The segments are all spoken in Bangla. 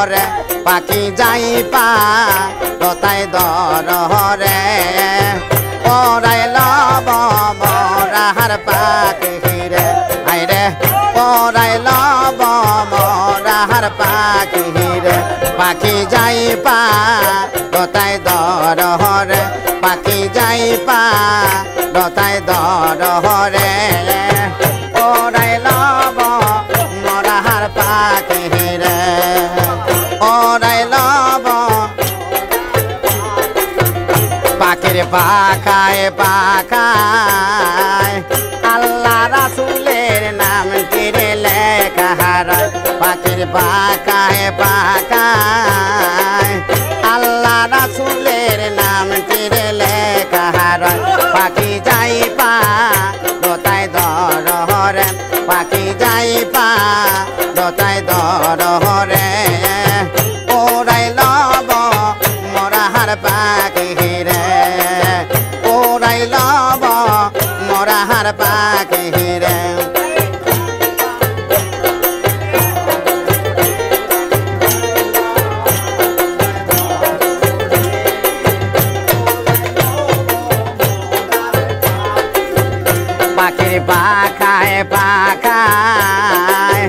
হরে পাখি যাই পা দতাই দর হরে পরাই লব মরাহার পাখি রে আইরে পরাই লব মরাহার পাখি রে পাখি যাই পা দতাই দর হরে পাখি যাই পা দতাই দর হরে পরাই লব মরাহার পাখি রে পরাই লব পাখির পাখায় পাখায় আল্লাহ রাসূলের নাম তীরে লেখা হারায় পাখির পাখায় পাখায় আল্লাহ রাসূলের নাম তীরে লেখা হারায় পাখি যাই পা দতাই দর হরে পাখি যাই পা দতাই দর হরে ওরাই লব মরাহার পাখি রে ওরাই লব মরাহার পাখি রে পাখির পাখায় পাখায়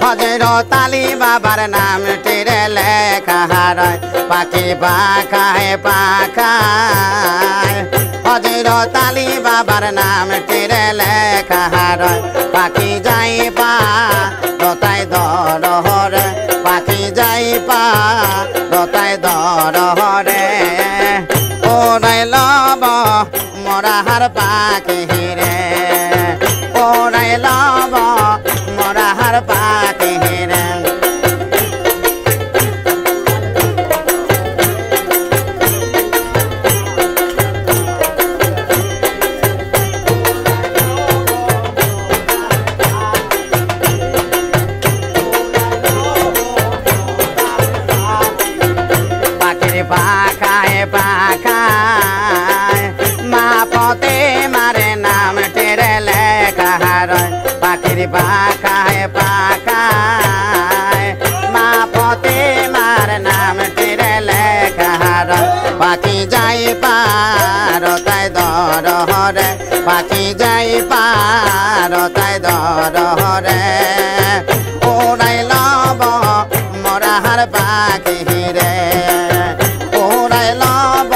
হযরত আলী বাবার নাম তীরে লেখা হারায় পাখি পাখায় পাখায় হযরত আলী বাবার নাম তীরে লেখা হারায় পাখি যাই পা দতাই দর হরে পাখি যাই পা দতাই দর হরে ওরাই লব মরাহার পাখি রে ওরাই লব মরাহার পাখি রে পাখির পাখায় পাখায় মা পতে মারে নাম টেরে লেখা হারায় পাখির পাখায় পাখায় মা পতে মার নাম টেরে লেখা হারায় পাখি যাই পারতাই দর হরে পাখি যাই পারতাই দর হরে ওরাই লব মরাহার পাখি রে ওরাই লব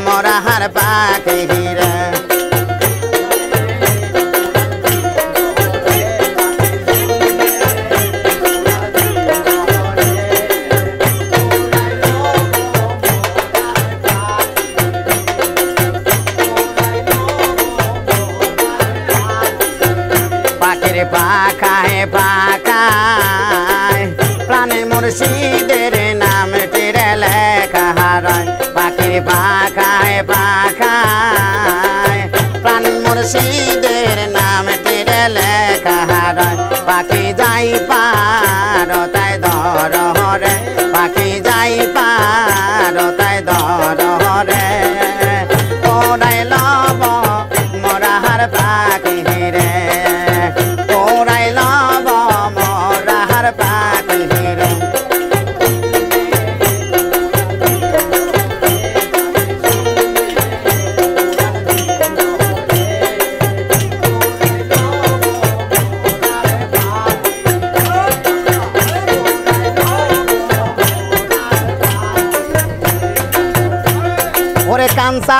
মরাহার পাখি রে পাখির পাখায় পাখায় প্রাণে মুর্শিদের নাম তীরে লেখা হারায় পাখির পাখায় পাখায় প্রাণ মুর্শিদের নাম তীরে লেখা হারায় পাখি যাই পারতাই দর হরে পাখি যাই পারতাই দর হরে ওরাই লব মরাহার পাখি রে ওরাই লব মরাহার পাখি রে ওরে কাঞ্চা